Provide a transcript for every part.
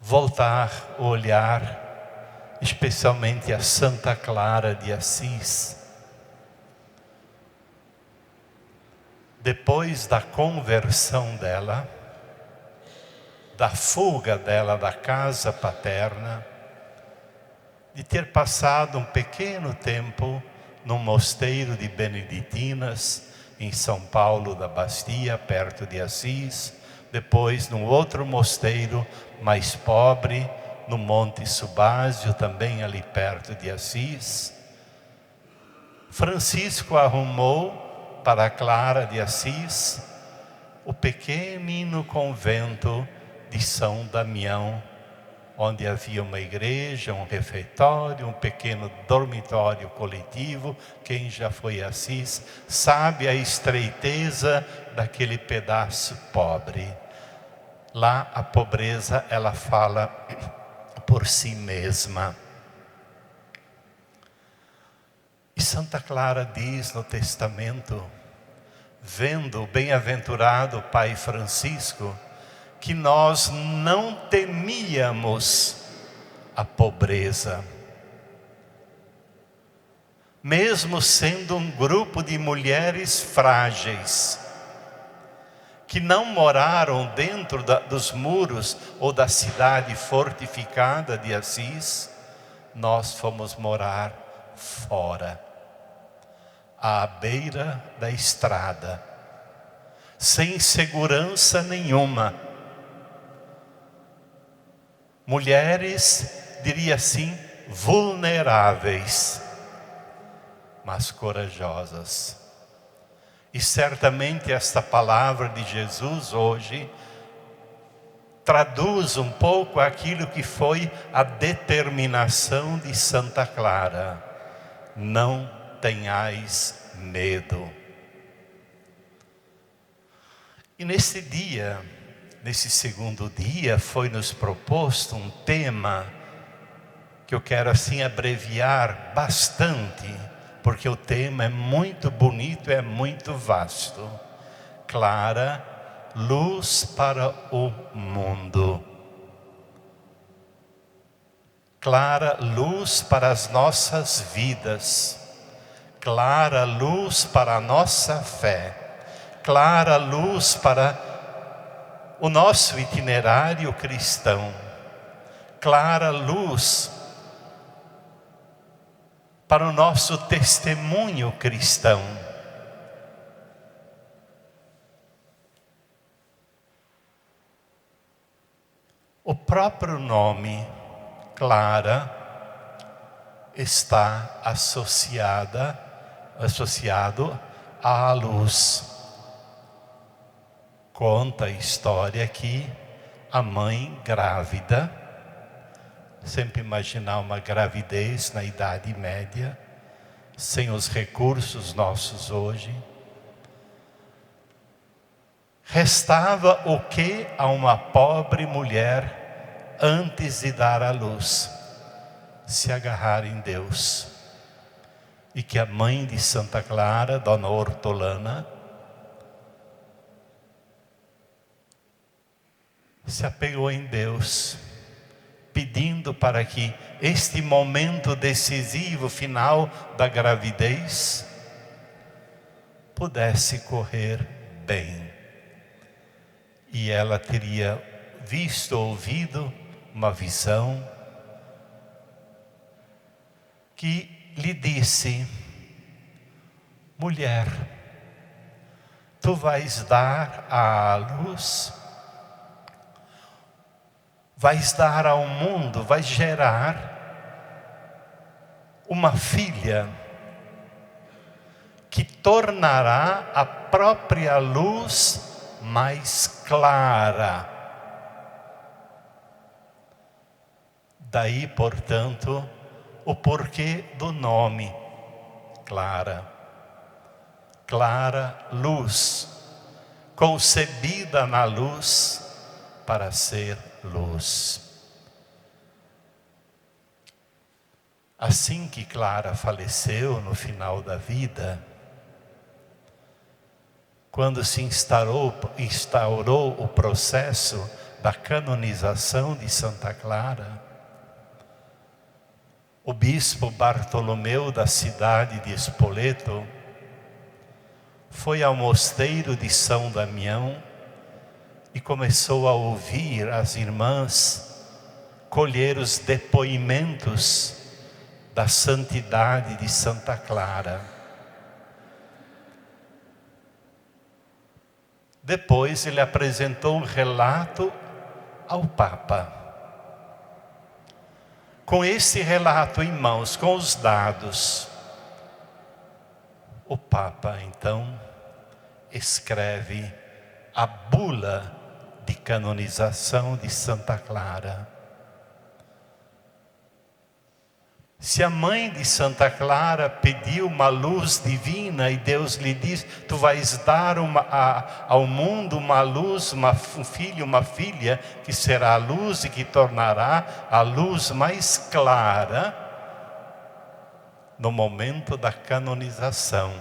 voltar o olhar, especialmente a Santa Clara de Assis. Depois da conversão dela, da fuga dela da casa paterna, de ter passado um pequeno tempo num mosteiro de beneditinas em São Paulo da Bastia, perto de Assis, depois num outro mosteiro mais pobre, no Monte Subásio, também ali perto de Assis. Francisco arrumou para Clara de Assis o pequenino convento de São Damião, onde havia uma igreja, um refeitório, um pequeno dormitório coletivo. Quem já foi a Assis sabe a estreiteza daquele pedaço pobre. Lá a pobreza, ela fala por si mesma. E Santa Clara diz no testamento, vendo o bem-aventurado Pai Francisco, que nós não temíamos a pobreza. Mesmo sendo um grupo de mulheres frágeis, que não moraram dentro dos muros ou da cidade fortificada de Assis, nós fomos morar fora, à beira da estrada, sem segurança nenhuma. Mulheres, diria assim, vulneráveis, mas corajosas. E certamente esta palavra de Jesus hoje traduz um pouco aquilo que foi a determinação de Santa Clara. Não tenhais medo. E nesse dia, nesse segundo dia, foi-nos proposto um tema que eu quero assim abreviar bastante, porque o tema é muito bonito, é muito vasto. Clara, luz para o mundo. Clara, luz para as nossas vidas. Clara, luz para a nossa fé. Clara, luz para o nosso itinerário cristão. Clara, luz para o nosso testemunho cristão. O próprio nome Clara está associado à luz. Conta a história que a mãe grávida, sempre imaginar uma gravidez na Idade Média, sem os recursos nossos hoje. Restava o que a uma pobre mulher antes de dar à luz? Se agarrar em Deus. E que a mãe de Santa Clara, Dona Hortolana, se apegou em Deus, pedindo para que este momento decisivo, final da gravidez, pudesse correr bem. E ela teria visto, ouvido uma visão que lhe disse: mulher, tu vais dar à luz, vais dar ao mundo, vais gerar uma filha que tornará a própria luz mais clara. Daí, portanto, o porquê do nome Clara. Clara, luz, concebida na luz para ser luz. Assim que Clara faleceu no final da vida, quando se instaurou o processo da canonização de Santa Clara, o bispo Bartolomeu da cidade de Spoleto foi ao mosteiro de São Damião e começou a ouvir as irmãs colher os depoimentos da santidade de Santa Clara. Depois ele apresentou um relato ao Papa. Com esse relato em mãos, com os dados, o Papa então escreve a bula de canonização de Santa Clara. Se a mãe de Santa Clara pediu uma luz divina e Deus lhe diz: tu vais dar ao mundo uma luz, um filho, uma filha, que será a luz e que tornará a luz mais clara no momento da canonização.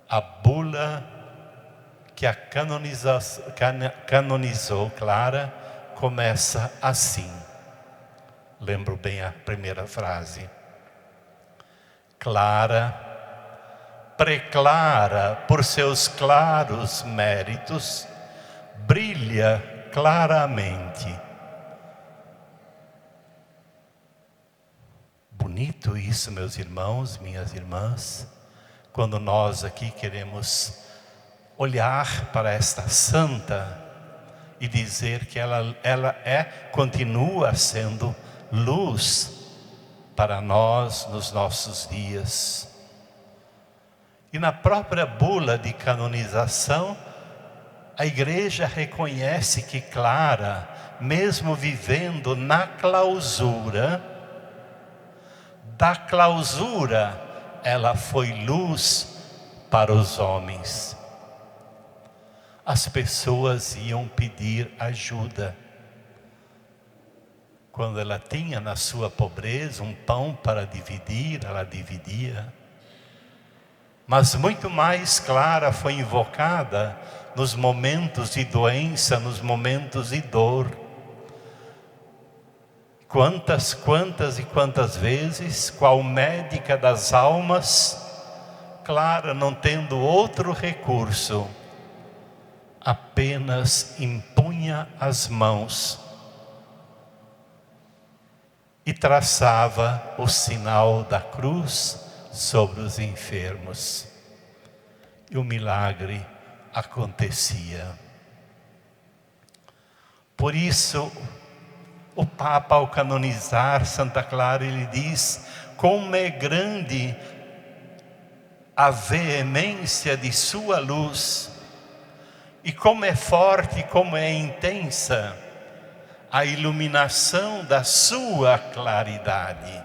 A bula que a canonizou Clara começa assim. Lembro bem a primeira frase. Clara, preclara por seus claros méritos, brilha claramente. Bonito isso, meus irmãos, minhas irmãs, quando nós aqui queremos olhar para esta santa e dizer que ela continua sendo luz para nós nos nossos dias. E na própria bula de canonização, a Igreja reconhece que Clara, mesmo vivendo na clausura, da clausura, ela foi luz para os homens. As pessoas iam pedir ajuda. Quando ela tinha na sua pobreza um pão para dividir, ela dividia. Mas muito mais Clara foi invocada nos momentos de doença, nos momentos de dor. Quantas e quantas vezes, qual médica das almas, Clara, não tendo outro recurso, apenas impunha as mãos e traçava o sinal da cruz sobre os enfermos. E o milagre acontecia. Por isso, o Papa, ao canonizar Santa Clara, ele diz: como é grande a veemência de sua luz, e como é forte, como é intensa a iluminação da sua claridade.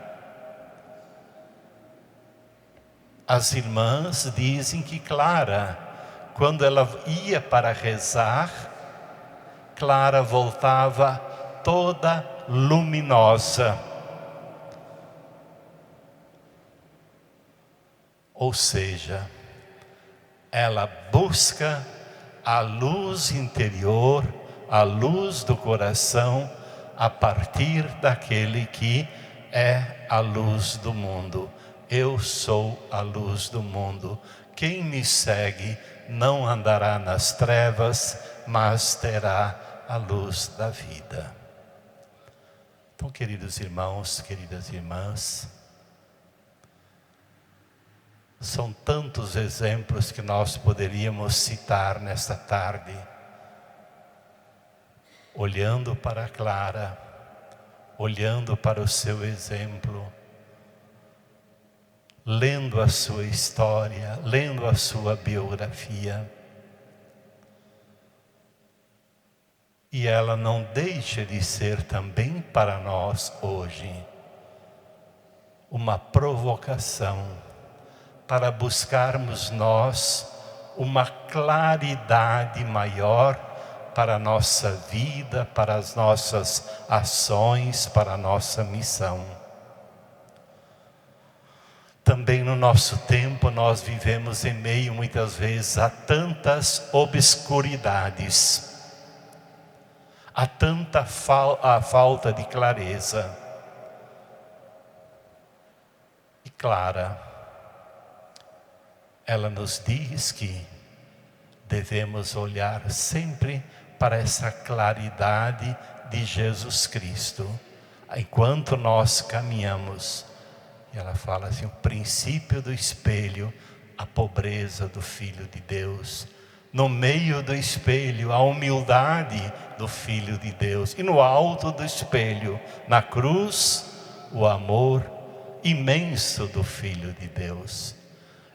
As irmãs dizem que Clara, quando ela ia para rezar, Clara voltava toda luminosa. Ou seja, ela busca a luz interior, a luz do coração, a partir daquele que é a luz do mundo. Eu sou a luz do mundo. Quem me segue não andará nas trevas, mas terá a luz da vida. Então, queridos irmãos, queridas irmãs, são tantos exemplos que nós poderíamos citar nesta tarde. Olhando para Clara, olhando para o seu exemplo, lendo a sua história, lendo a sua biografia. E ela não deixa de ser também para nós hoje uma provocação para buscarmos nós uma claridade maior para a nossa vida, para as nossas ações, para a nossa missão. Também no nosso tempo nós vivemos em meio muitas vezes a tantas obscuridades. há tanta falta de clareza. E Clara, ela nos diz que devemos olhar sempre para essa claridade de Jesus Cristo, enquanto nós caminhamos. E ela fala assim, o princípio do espelho, a pobreza do Filho de Deus. No meio do espelho, a humildade do Filho de Deus. E no alto do espelho, na cruz, o amor imenso do Filho de Deus.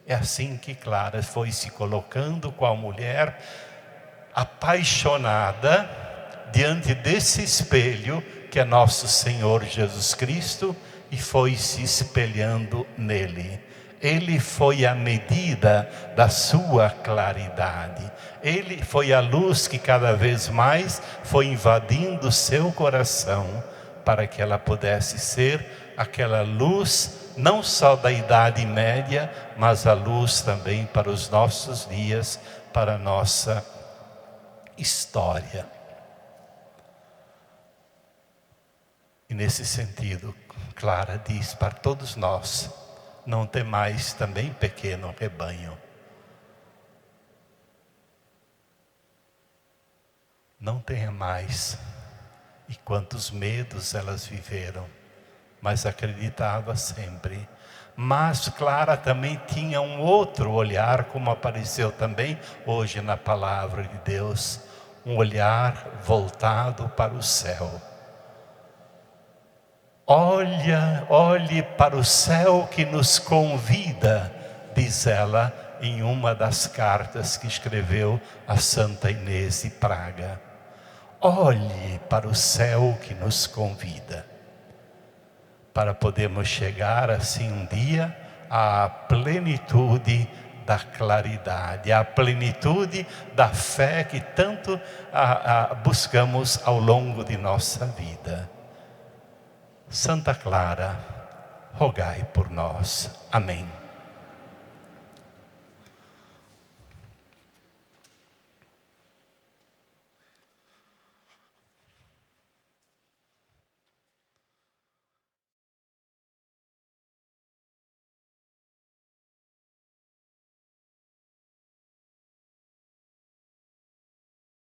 É assim que Clara foi se colocando com a mulher apaixonada diante desse espelho que é nosso Senhor Jesus Cristo, e foi se espelhando nele. Ele foi a medida da sua claridade. Ele foi a luz que cada vez mais foi invadindo o seu coração, para que ela pudesse ser aquela luz não só da Idade Média, mas a luz também para os nossos dias, para a nossa história. E nesse sentido, Clara diz para todos nós, não temais também, pequeno rebanho. Não tenha mais. E quantos medos elas viveram, mas acreditava sempre. Mas Clara também tinha um outro olhar, como apareceu também hoje na palavra de Deus, um olhar voltado para o céu. Olhe para o céu que nos convida, diz ela em uma das cartas que escreveu a Santa Inês de Praga. Olhe para o céu que nos convida, para podermos chegar assim um dia à plenitude da claridade, à plenitude da fé que tanto buscamos ao longo de nossa vida. Santa Clara, rogai por nós. Amém.